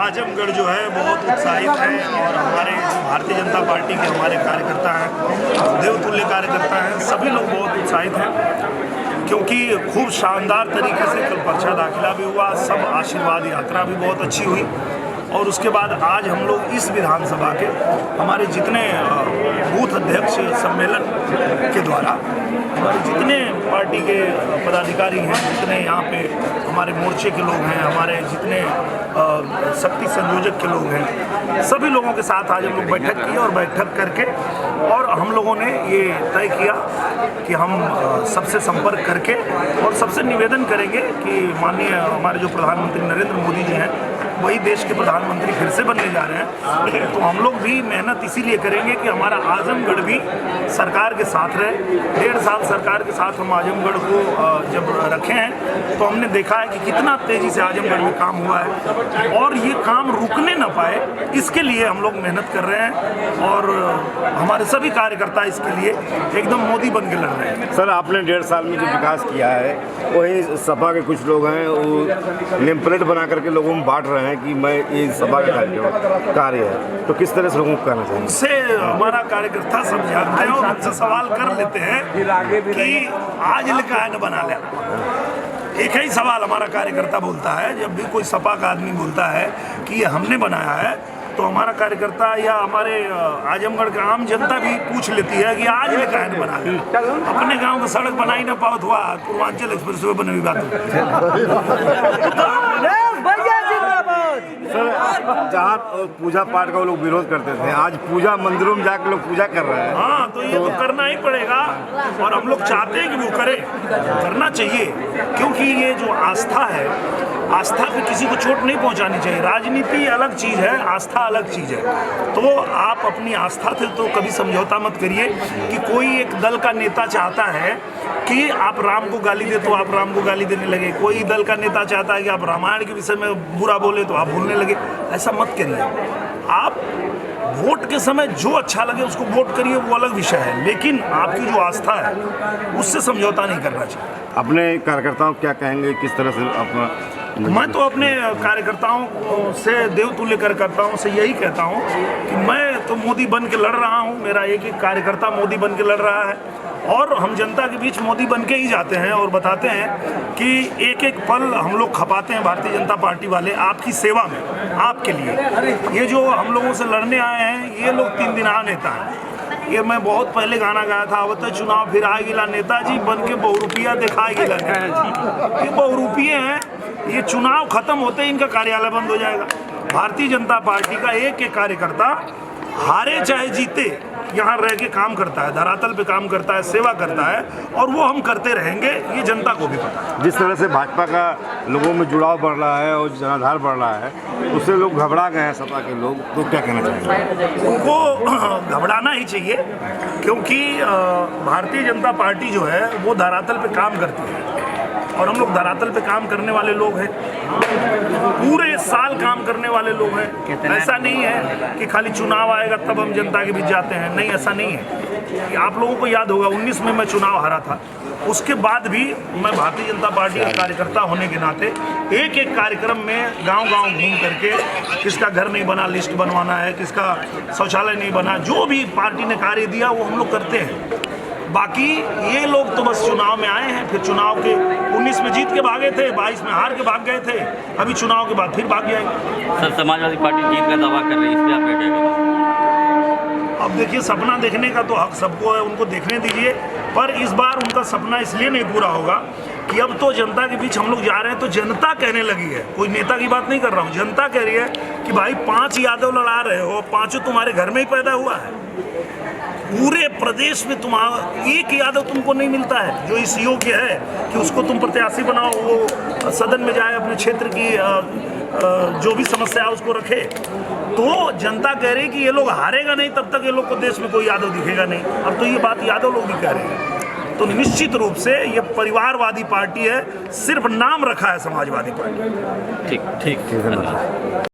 आजमगढ़ जो है बहुत उत्साहित है और हमारे जो भारतीय जनता पार्टी के हमारे कार्यकर्ता हैं, देवतुल्य कार्यकर्ता हैं, सभी लोग बहुत उत्साहित हैं क्योंकि खूब शानदार तरीके से कल पर्चा दाखिला भी हुआ, सब आशीर्वाद यात्रा भी बहुत अच्छी हुई। और उसके बाद आज हम लोग इस विधानसभा के हमारे जितने बूथ अध्यक्ष सम्मेलन के द्वारा हमारे जितने पार्टी के पदाधिकारी हैं, जितने यहाँ पे हमारे मोर्चे के लोग हैं, हमारे जितने शक्ति संयोजक के लोग हैं, सभी लोगों के साथ आज हम लोग बैठक की और बैठक करके और हम लोगों ने ये तय किया कि हम सबसे संपर्क करके और सबसे निवेदन करेंगे कि माननीय हमारे जो प्रधानमंत्री नरेंद्र मोदी जी हैं वही देश के प्रधानमंत्री फिर से बनने जा रहे हैं, तो हम लोग भी मेहनत इसीलिए करेंगे कि हमारा आजमगढ़ भी सरकार के साथ रहे। 1.5 साल सरकार के साथ हम आजमगढ़ को जब रखे हैं तो हमने देखा है कि कितना तेज़ी से आजमगढ़ में काम हुआ है और ये काम रुकने ना पाए, इसके लिए हम लोग मेहनत कर रहे हैं और हमारे सभी कार्यकर्ता इसके लिए एकदम मोदी बन के लड़ रहे हैं। सर, आपने 1.5 साल में जो विकास किया है, वही सपा के कुछ लोग हैं वो नेम प्लेट बना करके लोगों में बांट रहे हैं कि मैं ये सपा का कार्य है, तो किस तरह से लोगों को कहना चाहिए? उससे हमारा कार्यकर्ता सब जानते हैं और उनसे सवाल कर लेते हैं कि आज लिखा है न बना लिया। एक ही सवाल हमारा कार्यकर्ता बोलता है, जब भी कोई सपा का आदमी बोलता है कि ये हमने बनाया है, तो हमारा कार्यकर्ता या हमारे आजमगढ़ का आम जनता भी पूछ लेती है कि आज लिखा है न बना लिया। अपने गांव का सड़क बना ही ना पाओ तो पूर्वांचल एक्सप्रेस वे बने हुई बात सर, जहाँ पूजा पाठ का वो लोग विरोध करते थे, आज पूजा मंदिरों में जाकर लोग पूजा कर रहे हैं। हाँ, तो ये तो करना ही पड़ेगा और हम लोग चाहते हैं कि वो करें, करना चाहिए क्योंकि ये जो आस्था है, आस्था पे किसी को चोट नहीं पहुंचानी चाहिए। राजनीति अलग चीज़ है, आस्था अलग चीज़ है। तो आप अपनी आस्था से तो कभी समझौता मत करिए कि कोई एक दल का नेता चाहता है कि आप राम को गाली दे तो आप राम को गाली देने लगे, कोई दल का नेता चाहता है कि आप रामायण के विषय में बुरा बोले तो आप बोलने लगे। ऐसा मत करिए। आप वोट के समय जो अच्छा लगे उसको वोट करिए, वो अलग विषय है, लेकिन आपकी जो आस्था है उससे समझौता नहीं करना चाहिए। अपने कार्यकर्ताओं क्या कहेंगे, किस तरह से अपना? मैं तो अपने कार्यकर्ताओं से, देवतुल्य कार्यकर्ताओं से यही कहता हूं कि मैं तो मोदी बन के लड़ रहा हूं, मेरा एक एक कार्यकर्ता मोदी बन के लड़ रहा है और हम जनता के बीच मोदी बन के ही जाते हैं और बताते हैं कि एक एक पल हम लोग खपाते हैं भारतीय जनता पार्टी वाले आपकी सेवा में, आपके लिए। ये जो हम लोगों से लड़ने आए हैं ये लोग 3 दिन नेता हैं। ये मैं बहुत पहले गाना गाया था, अब तो चुनाव फिर आ गिला नेताजी बन के बहुरूपिया दिखा गिला। ये बहुरूपिये हैं, ये चुनाव खत्म होते ही इनका कार्यालय बंद हो जाएगा। भारतीय जनता पार्टी का एक एक कार्यकर्ता हारे चाहे जीते यहाँ रह के काम करता है, धरातल पे काम करता है, सेवा करता है और वो हम करते रहेंगे, ये जनता को भी पता है। जिस तरह से भाजपा का लोगों में जुड़ाव बढ़ रहा है और जनाधार बढ़ रहा है, उससे लोग घबरा गए हैं सपा के लोग, तो क्या कहना चाहेंगे? उनको घबराना ही चाहिए क्योंकि भारतीय जनता पार्टी जो है वो धरातल पे काम करती है और हम लोग धरातल पे काम करने वाले लोग हैं, पूरे साल काम करने वाले लोग हैं। ऐसा नहीं है कि खाली चुनाव आएगा तब हम जनता के बीच जाते हैं, नहीं, ऐसा नहीं है। आप लोगों को याद होगा 19 में मैं चुनाव हारा था, उसके बाद भी मैं भारतीय जनता पार्टी का कार्यकर्ता होने के नाते एक एक कार्यक्रम में गांव-गांव घूम करके किसका घर नहीं बना लिस्ट बनवाना है, किसका शौचालय नहीं बना, जो भी पार्टी ने कार्य दिया वो हम लोग करते हैं। बाकी ये लोग तो बस चुनाव में आए हैं, फिर चुनाव के 19 में जीत के भागे थे, 22 में हार के भाग गए थे, अभी चुनाव के बाद फिर भाग जाएंगे। सर, समाजवादी पार्टी जीत का दावा कर रही है, इस पर आप क्या कहेंगे? अब देखिए, सपना देखने का तो हक सबको है, उनको देखने दीजिए, पर इस बार उनका सपना इसलिए नहीं पूरा होगा कि अब तो जनता के बीच हम लोग जा रहे हैं तो जनता कहने लगी है, कोई नेता की बात नहीं कर रहा हूँ, जनता कह रही है कि भाई 5 यादव लड़ा रहे हो, 5 तुम्हारे घर में ही पैदा हुआ है, पूरे प्रदेश में तुम्हारा एक यादव तुमको नहीं मिलता है जो इस योग्य है कि उसको तुम प्रत्याशी बनाओ, वो सदन में जाए, अपने क्षेत्र की जो भी समस्या है उसको रखे। तो जनता कह रही है कि ये लोग हारेगा नहीं तब तक ये लोग को देश में कोई यादव दिखेगा नहीं। अब तो ये बात यादव लोग भी कह रहे हैं। तो निश्चित रूप से ये परिवारवादी पार्टी है, सिर्फ नाम रखा है समाजवादी पार्टी। ठीक।